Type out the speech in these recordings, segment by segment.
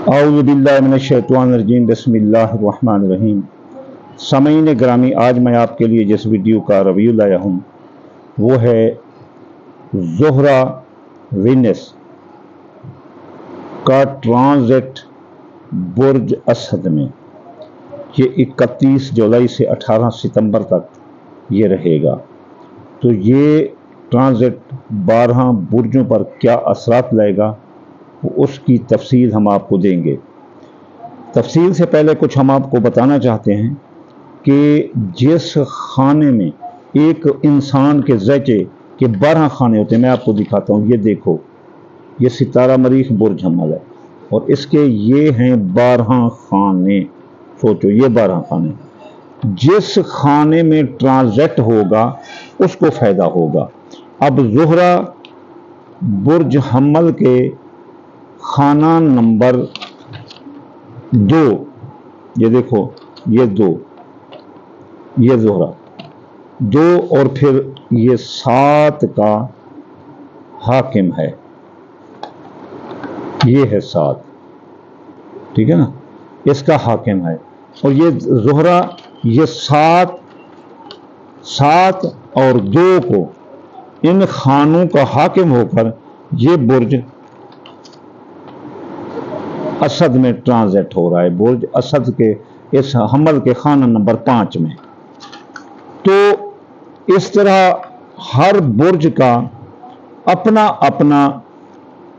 औज़ु बिल्लाहि मिनश्शैतानिर्रजीम बिस्मिल्लाहिर्रहमानिर्रहीम। सामीन ग्रामी, आज मैं आपके लिए जिस वीडियो का रिव्यू लाया हूँ वो है ज़ोहरा वीनस का ट्रांजिट बुर्ज असद में। ये 31 जुलाई से 18 सितंबर तक ये रहेगा। तो ये ट्रांजिट 12 बुर्जों पर क्या असरात लाएगा उसकी तफसील हम आपको देंगे। तफसील से पहले कुछ हम आपको बताना चाहते हैं कि जिस खाने में एक इंसान के ज़चे के 12 खाने होते हैं, मैं आपको दिखाता हूँ। ये देखो, ये सितारा मरीख बुर्ज हमल है और इसके ये हैं 12 खाने। सोचो, ये 12 खाने, जिस खाने में ट्रांजिट होगा उसको फ़ायदा होगा। अब ज़ोहरा बुर्ज हमल के खाना नंबर 2, ये देखो, ये 2, ये ज़ोहरा 2 और फिर ये 7 का हाकिम है, ये है 7, ठीक है ना, इसका हाकिम है। और ये ज़ोहरा ये 7 और 2 को इन खानों का हाकिम होकर ये बुर्ज असद में ट्रांजिट हो रहा है, बुर्ज असद के इस हमल के खाना नंबर 5 में। तो इस तरह हर बुर्ज का अपना अपना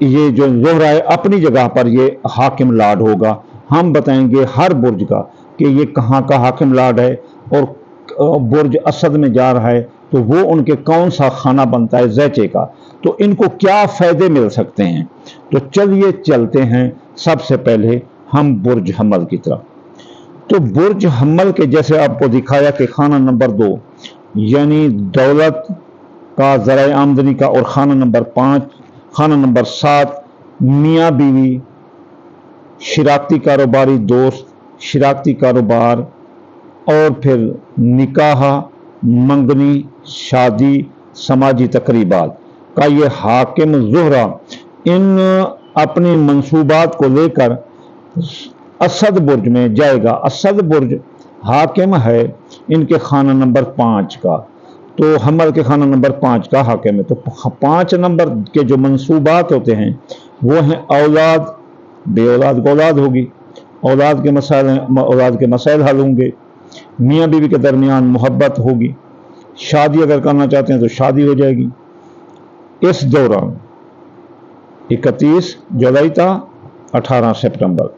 ये जो ज़ोहरा है अपनी जगह पर ये हाकिम लाड होगा। हम बताएंगे हर बुर्ज का कि ये कहाँ का हाकिम लाड है और बुर्ज असद में जा रहा है तो वो उनके कौन सा खाना बनता है ज़ैचे का, तो इनको क्या फ़ायदे मिल सकते हैं। तो चलिए चलते हैं सबसे पहले हम बुर्ज हमल की तरफ। तो बुर्ज हमल के जैसे आपको दिखाया कि खाना नंबर 2 यानी दौलत का, ज़राए आमदनी का, और खाना नंबर 5, खाना नंबर 7 मियाँ बीवी, शिराकती कारोबारी दोस्त, शिराकती कारोबार, और फिर निकाह, मंगनी, शादी, समाजी तकरीबात का ये हाकिम ज़ोहरा इन अपने मंसूबात को लेकर असद बुर्ज में जाएगा। असद बुर्ज हाकिम है इनके खाना नंबर 5 का, तो हमल के खाना नंबर 5 का हाकिम है। तो 5 नंबर के जो मंसूबात होते हैं वो हैं औलाद, बे औलाद को औलाद होगी, औलाद के मसाइल हल होंगे, मियाँ बीवी के दरमियान मोहब्बत होगी, शादी अगर करना चाहते हैं तो शादी हो जाएगी। इस दौरान 31 जुलाई था 18 सितंबर।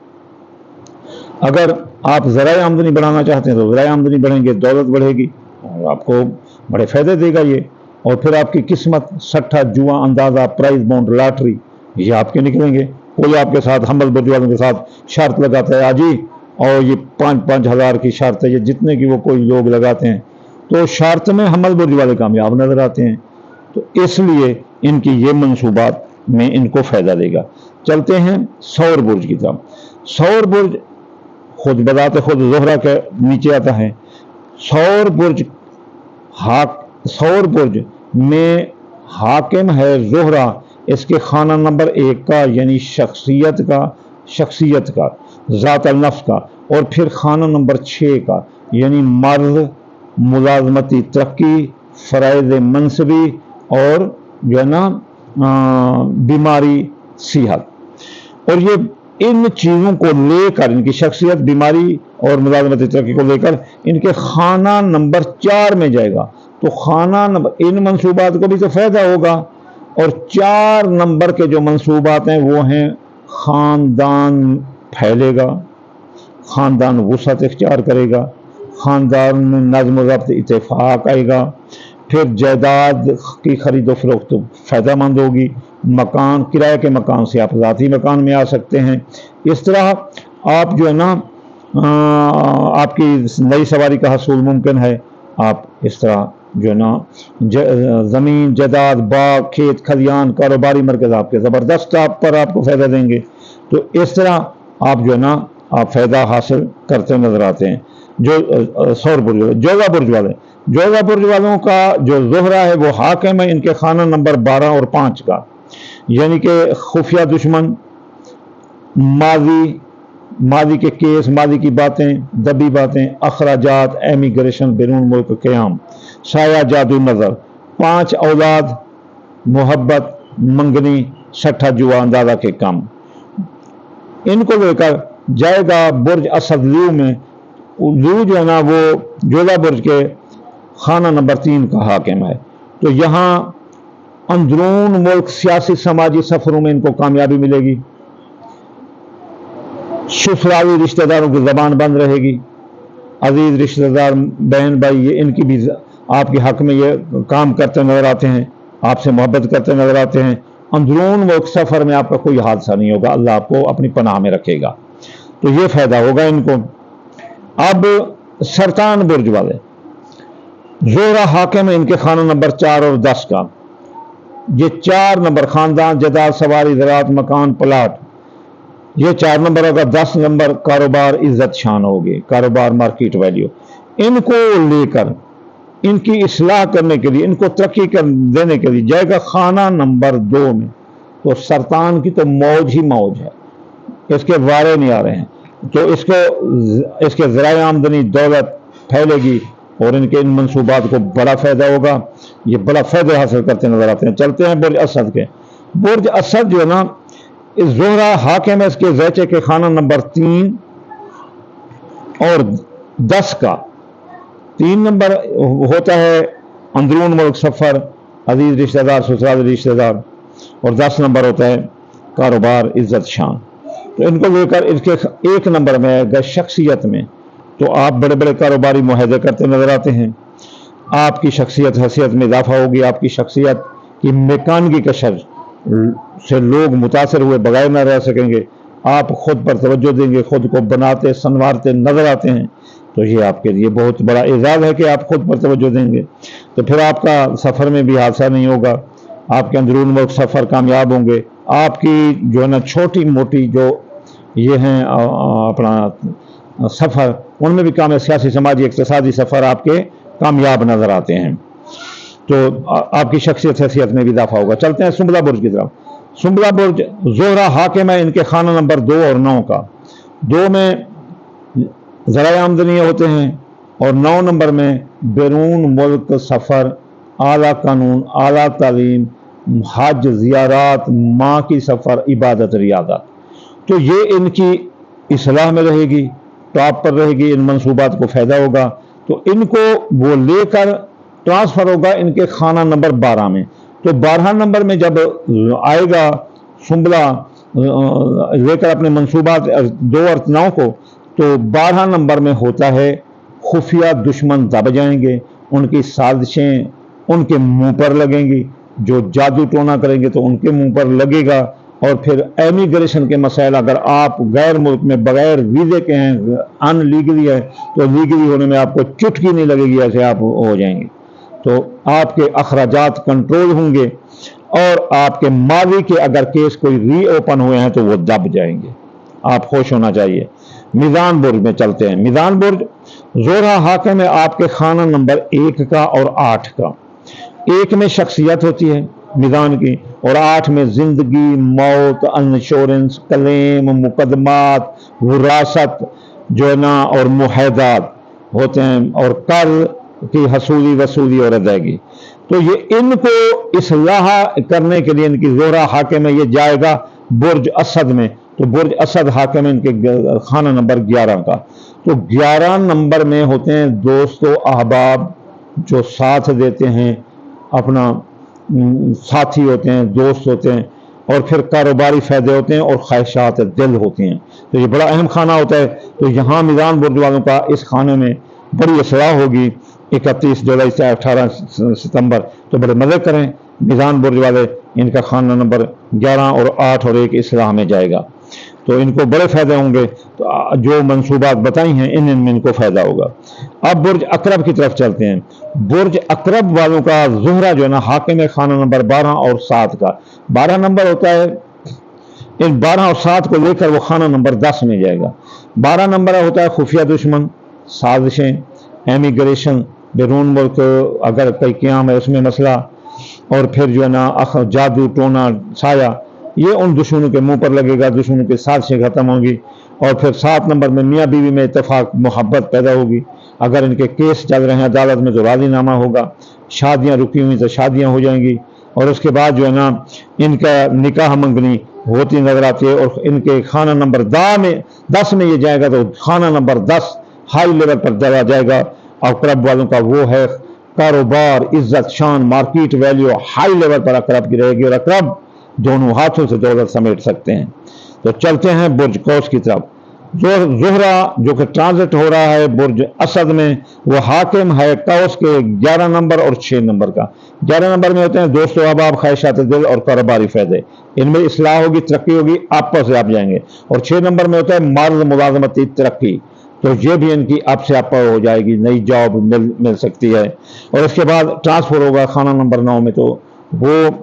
अगर आप ज़राए आमदनी बढ़ाना चाहते हैं तो ज़राए आमदनी बढ़ेंगे, दौलत बढ़ेगी और आपको बड़े फ़ायदे देगा ये। और फिर आपकी किस्मत, सट्टा, जुआ, अंदाज़ा, प्राइज बॉन्ड, लॉटरी, ये आपके निकलेंगे। कोई आपके साथ हमल बुर्ज वालों के साथ शर्त लगाता है आजी, और ये 5-5 हज़ार की शर्त है, ये जितने की वो कोई लोग लगाते हैं, तो शर्त में हमल बुर्ज वाले कामयाब नजर आते हैं। तो इसलिए इनकी ये मंसूबात में इनको फ़ायदा देगा। चलते हैं सौर बुर्ज की तरफ। सौर बुर्ज खुद बताते खुद ज़ोहरा के नीचे आता है। सौर बुर्ज में हाकिम है ज़ोहरा इसके खाना नंबर 1 का, यानी शख्सियत का, ज़ात अल नफ्स का, और फिर खाना नंबर 6 का, यानी मर्द, मुलाजमती तरक्की, फ़राइज़ मनसबी, और जो है ना बीमारी, सेहत। और ये इन चीज़ों को लेकर, इनकी शख्सियत, बीमारी और मुलाजमती तरक्की को लेकर इनके खाना नंबर 4 में जाएगा। तो खाना नंबर, इन मंसूबात को भी तो फ़ायदा होगा। और 4 नंबर के जो मंसूबात हैं वो हैं ख़ानदान फैलेगा, ख़ानदान वुसअत इख्तियार करेगा, ख़ानदान में नज़्म ज़ब्त इत्तेफाक आएगा, फिर जायदाद की खरीदो फरोख्त फ़ायदेमंद होगी, मकान, किराए के मकान से आप ज़ाती मकान में आ सकते हैं। इस तरह आप जो है ना आपकी नई सवारी का हसूल मुमकिन है। आप इस तरह जो है ना ज़मीन, जायदाद, बाग, खेत खलियान, कारोबारी मरकज़ आपके ज़बरदस्त आप पर आपको फ़ायदा देंगे। तो इस तरह आप जो है ना आप फ़ायदा हासिल करते नज़र आते हैं। जो सौर बुर्ज, जोगा बुर्ज वालों का जो ज़ोहरा है वो हाकिम है इनके खाना नंबर 12 और 5 का, यानी कि खुफिया दुश्मन, मादी के केस, मादी की बातें, दबी बातें, अखराजात, एमिग्रेशन, बैरून मुल्क क़याम, साया, जादू, नज़र, 5 औलाद, मोहब्बत, मंगनी, 6ठा जुआ, अंदाजा के कम। इनको लेकर जाएगा बुर्ज असद लू में। लू जो है ना वो जोधा बुर्ज के खाना नंबर 3 का हाकिम है। तो यहाँ अंदरून मुल्क सियासी समाजी सफरों में इनको कामयाबी मिलेगी। ससुराली रिश्तेदारों की जबान बंद रहेगी। अजीज रिश्तेदार, बहन भाई, ये इनकी भी आपके हक में ये काम करते नजर आते हैं, आपसे मोहब्बत करते नजर आते हैं। अंदरून मुल्क सफर में आपका कोई हादसा नहीं होगा, अल्लाह आपको अपनी पनाह में रखेगा। तो ये फायदा होगा इनको। अब सरतान बुर्ज वाले, जोहरा हाकिम है इनके खाना नंबर 4 और 10 का। ये 4 नंबर खानदान, जदाद, सवारी, ज़राअत, मकान, प्लाट, ये 4 नंबर होगा। 10 नंबर कारोबार, इज्जत शान होगी, कारोबार, मार्केट वैल्यू। इनको लेकर इनकी इस्लाह करने के लिए, इनको तरक्की कर देने के लिए जाएगा खाना नंबर 2 में। तो सरतान की तो मौज ही मौज है, इसके वारे नहीं आ रहे हैं। तो इसके ज़राए आमदनी, दौलत फैलेगी और इनके इन मंसूबात को बड़ा फ़ायदा होगा। ये बड़ा फ़ायदा हासिल करते नजर आते हैं। चलते हैं बुर्ज असद के। बुर्ज असद जो है ना, इस जोहरा हाकिम है इसके ज़ैचे के खाना नंबर 3 और 10 का। 3 नंबर होता है अंदरून मुल्क सफ़र, अजीज रिश्तेदार, ससुराल रिश्तेदार, और 10 नंबर होता है कारोबार, इज्जत शान। तो इनको लेकर इसके 1 नंबर में आएगा शख्सियत में। तो आप बड़े बड़े कारोबारी मुआहदे करते नजर आते हैं। आपकी शख्सियत, हैसियत में इजाफा होगी। आपकी शख्सियत की मेकानगी कशर से लोग मुतासर हुए बगैर न रह सकेंगे। आप खुद पर तवज्जो देंगे, खुद को बनाते संवारते नजर आते हैं। तो ये आपके लिए बहुत बड़ा एजाज़ है कि आप खुद पर तवज्जो देंगे। तो फिर आपका सफ़र में भी हादसा नहीं होगा, आपके अंदरून मुल्क सफ़र कामयाब होंगे। आपकी जो है ना छोटी मोटी जो ये हैं अपना सफ़र, उनमें भी कामयाब, सियासी, समाजी, इक़्तिसादी सफ़र आपके कामयाब नज़र आते हैं। तो आपकी शख्सियत, हैसियत में भी इजाफा होगा। चलते हैं सुंबला बुर्ज की तरफ। सुंबला बुर्ज जोहरा हाकिम है इनके खाना नंबर 2 और 9 का। 2 में ज़राए आमदनी होते हैं और 9 नंबर में बैरून मुल्क सफ़र, आला कानून, आला तालीम, हज, ज़ियारात, माँ की सफ़र, इबादत, रियादत। तो ये इनकी इस्लाह में रहेगी, टॉप पर रहेगी, इन मंसूबात को फ़ायदा होगा। तो इनको वो लेकर ट्रांसफ़र होगा इनके खाना नंबर 12 में। तो 12 नंबर में जब आएगा सुंबला लेकर अपने मंसूबात 2 और 9 को, तो 12 नंबर में होता है खुफिया दुश्मन दब जाएंगे, उनकी साजिशें उनके मुंह पर लगेंगी, जो जादू टोना करेंगे तो उनके मुंह पर लगेगा। और फिर एमिग्रेशन के मसाइल, अगर आप गैर मुल्क में बगैर वीज़े के हैं, अनलीगली है, तो लीगली होने में आपको चुटकी नहीं लगेगी, ऐसे आप हो जाएंगे। तो आपके अखराजात कंट्रोल होंगे और आपके मावी के अगर केस कोई रीओपन हुए हैं तो वो दब जाएंगे। आप खुश होना चाहिए। मीज़ान बुर्ज में चलते हैं। मीज़ान बुर्ज जोहरा हाकिम है आपके खाना नंबर 1 का और 8 का। 1 में शख्सियत होती है मीज़ान की, और 8 में जिंदगी, मौत, इंश्योरेंस, क्लेम, मुकदमात, विरासत जो है ना, और मुआहदात होते हैं, और कर्ज की हसूली, वसूली और अदायगी। तो ये इनको इस्लाह करने के लिए इनकी जोहरा हाकिम है, ये जाएगा बुर्ज असद में। तो बुर्ज असद हाकिम है इनके खाना नंबर 11 का। तो 11 नंबर में होते हैं दोस्तों, अहबाब, जो साथ देते हैं, अपना साथी होते हैं, दोस्त होते हैं, और फिर कारोबारी फ़ायदे होते हैं और ख्वाहिशात दिल होती हैं। तो ये बड़ा अहम खाना होता है। तो यहाँ मीज़ान बुर्ज वालों का इस खाने में बड़ी इस्लाह होगी। 31 जुलाई से 18 सितंबर, तो बड़े मज़े करें मीज़ान बुर्ज वाले। इनका खाना नंबर 11 और 8 और 1 इस्लाह में जाएगा, तो इनको बड़े फ़ायदे होंगे। तो जो मंसूबात बताई हैं इनमें इनको फ़ायदा होगा। अब बुर्ज अकरब की तरफ चलते हैं। बुर्ज अकरब वालों का ज़ोहरा जो है ना हाकिम है खाना नंबर 12 और 7 का। 12 नंबर होता है, इन 12 और 7 को लेकर वो खाना नंबर 10 में जाएगा। 12 नंबर होता है खुफिया दुश्मन, साजिशें, एमिग्रेशन, बैरून मुल्क अगर कोई क़याम है उसमें मसला, और फिर जो है ना जादू टोना, साया, ये उन दुश्मनों के मुंह पर लगेगा, दुश्मनों के साजिशें खत्म होंगी। और फिर 7 नंबर में मियाँ बीवी में इत्तेफाक मोहब्बत पैदा होगी। अगर इनके केस चल रहे हैं अदालत में तो राजीनामा होगा, शादियां रुकी हुई तो शादियां हो जाएंगी। और उसके बाद जो है ना इनका निकाह मंगनी होती नजर आती है। और इनके खाना नंबर 10 में ये जाएगा तो खाना नंबर 10 हाई लेवल पर चला जाएगा। अकरब वालों का वो है कारोबार, इज्जत, शान, मार्केट वैल्यू हाई लेवल पर अकरब की रहेगी। और अकरब दोनों हाथों से दौलत समेट सकते हैं। तो चलते हैं बुर्ज कौस की तरफ। ज़ुहरा जो कि ट्रांजिट हो रहा है बुर्ज असद में, वो हाकिम है कौस के 11 नंबर और 6 नंबर का। 11 नंबर में होते हैं दोस्तों, अहबाब, ख्वाहिशात दिल और कारोबारी फायदे, इनमें इस्लाह होगी, तरक्की होगी, आपस से आप जाएंगे। और 6 नंबर में होता है मर्द मुलाजमती तरक्की, तो ये भी इनकी आप से आप हो जाएगी, नई जॉब मिल सकती है। और इसके बाद ट्रांसफर होगा खाना नंबर 9 में, तो वो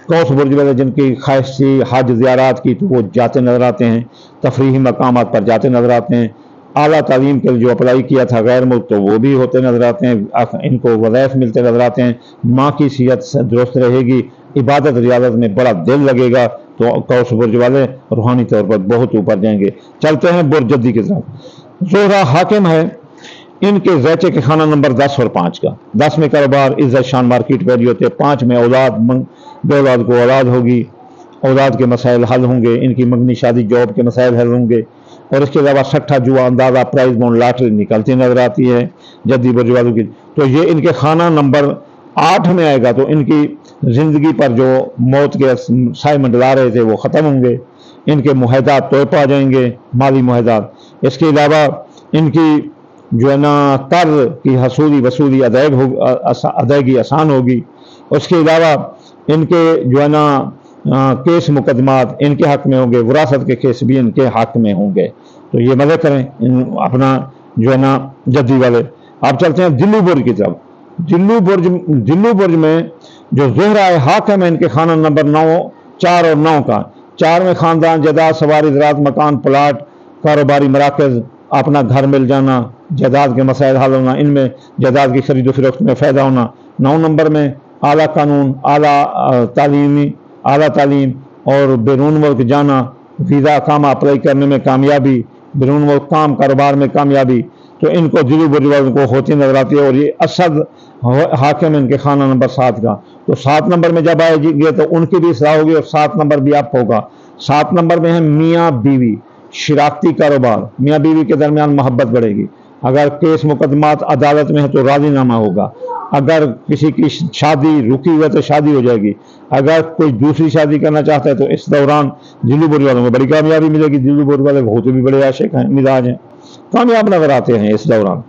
कौस बुर्ज वाले जिनकी ख्वाहिश थी हज ज़ियारत की तो वो जाते नजर आते हैं, तफरीही मकामात पर जाते नजर आते हैं। आला तालीम के लिए जो अप्लाई किया था गैर मुल्क तो वो भी होते नजर आते हैं, इनको वज़ाइफ मिलते नजर आते हैं। माँ की सेहत दुरुस्त रहेगी, इबादत रियादत में बड़ा दिल लगेगा, तो कौस बुर्ज वाले रूहानी तौर पर बहुत ऊपर जाएंगे। चलते हैं बुर्ज जद्दी की तरफ। ज़ोहरा हाकिम है इनके ज़ैचे के खाना नंबर 10 और 5 का। 10 में कारोबार, इज्जत, शान, मार्केट वैल्यू होते हैं। 5 में औलाद, बे औलाद को औलाद होगी, औलाद के मसाइल हल होंगे, इनकी मंगनी शादी जॉब के मसाइल हल होंगे। और इसके अलावा सट्ठा जुआ अंदाजा प्राइज बॉन्ड लॉटरी निकलती नजर आती है जद्दी बुर्ज वालों की। तो ये इनके खाना नंबर 8 में आएगा, तो इनकी जिंदगी पर जो मौत के साए मंडला रहे थे वो ख़त्म होंगे, इनके मुहैदात तोड़ पा जाएंगे, माली मुहैदात। इसके अलावा इनकी जो है ना कर्ज की हसूली वसूली अदायगी आसान होगी। उसके अलावा इनके जो है ना केस मुकदमात इनके हक में होंगे, विरासत के केस भी इनके हक में होंगे। तो ये मदद करें अपना जो है ना जद्दी वाले। आप चलते हैं दिल्ली बुर्ज की तरफ। दिल्ली बुर्ज में जो ज़ोहरा है हाकिम है इनके खाना नंबर 9, 4 और 9 का। 4 में खानदान, जायदाद, सवारी, ज़राअत, मकान, प्लाट, कारोबारी मराकज़, अपना घर मिल जाना, जायदाद के मसाइल हल होना, इनमें जायदाद की खरीदो फरोख्त में फ़ायदा होना। 9 नंबर में आला कानून, आला तालीम और बैरून मुल्क जाना, वीज़ा अकामा अप्लाई करने में कामयाबी, बैरून मुल्क काम कारोबार में कामयाबी, तो इनको दिल्ली बुर्ज वालों को होती नजर आती है। और ये असद हाकिम इनके खाना नंबर 7 का। तो 7 नंबर में जब आएगी तो उनकी भी इस्लाह होगी और 7 नंबर भी अप होगा। 7 नंबर में है मियाँ बीवी, शराकती कारोबार, मियाँ बीवी के दरमियान मोहब्बत बढ़ेगी। अगर केस मुकदमात अदालत में है तो राजीनामा होगा। अगर किसी की शादी रुकी हुई है तो शादी हो जाएगी। अगर कोई दूसरी शादी करना चाहता है तो इस दौरान दिल्ली बुर्ज वालों को बड़ी कामयाबी मिलेगी। दिल्ली बुर्ज वाले बहुत भी बड़े आशिक हैं, मिजाज हैं, कामयाब नजर आते हैं इस दौरान।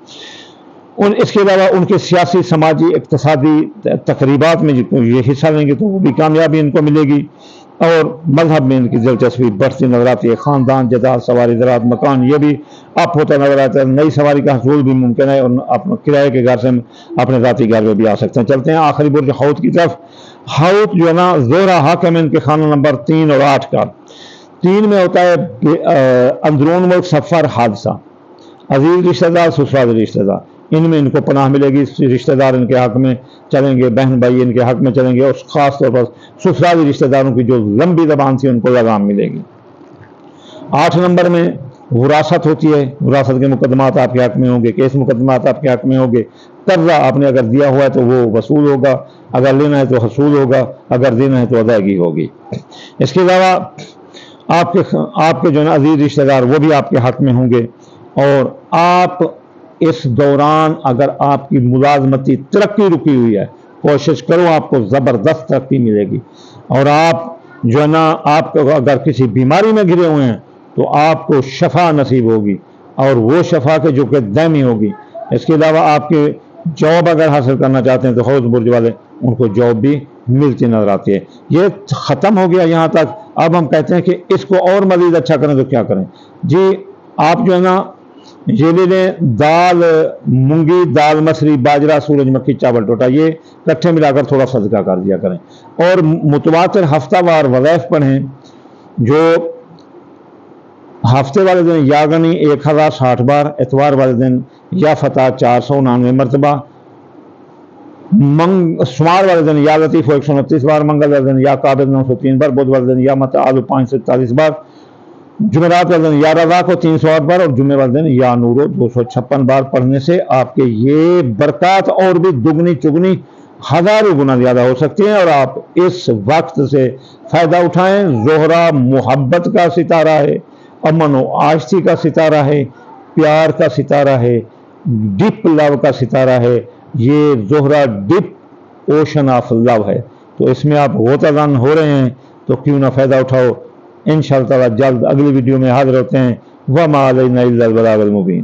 इसके अलावा उनके सियासी, समाजी, इक़्तिसादी तकरीबात में ये हिस्सा लेंगे तो वो भी कामयाबी इनको मिलेगी। और मजहब में इनकी दिलचस्पी बढ़ती नजर आती है। ख़ानदान, जायदाद, सवारी, ज़राअत, मकान ये भी अप होता नजर आता है। नई सवारी का हसूल भी मुमकिन है और अपने किराए के घर से अपने ज़ाती घर में भी आ सकते हैं। चलते हैं आखिरी बुर्ज हौत की तरफ। हौत जो है ना ज़ोहरा हाकिम इनके खाना नंबर 3 और 8 का। 3 में होता है अंदरून मुल्क सफ़र हादसा, अजीज रिश्तेदार, ससुराल रिश्तेदार, इनमें इनको पनाह मिलेगी। रिश्तेदार इनके हक में चलेंगे, बहन भाई इनके हक में चलेंगे और ख़ास तौर पर ससुराली रिश्तेदारों की जो लंबी ज़बान थी उनको लगाम मिलेगी। 8 नंबर में विरासत होती है, विरासत के मुकदमात आपके हक में होंगे, केस मुकदमात आपके हक में होंगे। कर्जा आपने अगर दिया हुआ है तो वो वसूल होगा, अगर लेना है तो हसूल होगा, अगर देना है तो अदायगी होगी। इसके अलावा आपके जो है अजीज रिश्तेदार वो भी आपके हक में होंगे। और आप इस दौरान अगर आपकी मुलाजमती तरक्की रुकी हुई है, कोशिश करो आपको ज़बरदस्त तरक्की मिलेगी। और आप जो है ना आपको अगर किसी बीमारी में घिरे हुए हैं तो आपको शफा नसीब होगी और वो शफा के जो कि दायमी होगी। इसके अलावा आपके जॉब अगर हासिल करना चाहते हैं तो हौज बुर्ज वाले उनको जॉब भी मिलती नजर आती है। ये ख़त्म हो गया यहाँ तक। अब हम कहते हैं कि इसको और मज़ीद अच्छा करें तो क्या करें जी। आप जो है ना ये ले लें दाल मूंगी, दाल मसरी, बाजरा, सूरजमुखी, चावल टोटा, ये इकट्ठे मिलाकर थोड़ा सदका कर दिया करें। और मुतवातिर हफ्तावार वज़ाइफ पढ़ें। जो हफ्ते वाले दिन यागनी 1060 बार, एतवार वाले दिन या फतह 499 मरतबा, شمار والے دن یا لطیف 129 بار، منگل والے دن یا قابل 903 بار، بدھ والے دن یا متعال 547 بار، جمعرات والے دن یا رضا کو 308 بار، اور جمعے والے دن یا نورو 256 بار پڑھنے سے آپ کے یہ برکات اور بھی دگنی چگنی ہزاروں گنا زیادہ ہو سکتی ہیں، اور آپ اس وقت سے فائدہ اٹھائیں۔ زہرہ محبت کا ستارہ ہے، امن و آشتی کا ستارہ ہے، پیار کا ستارہ ہے، ڈیپ لو کا ستارہ ہے۔ یہ زہرہ ڈیپ اوشن آف لو ہے، تو اس میں آپ غوطہ زن ہو رہے ہیں، تو کیوں نہ فائدہ اٹھاؤ۔ انشاءاللہ تعالی جلد اگلی ویڈیو میں حاضر ہوتے ہیں۔ وما علینا الا البلاغ المبین۔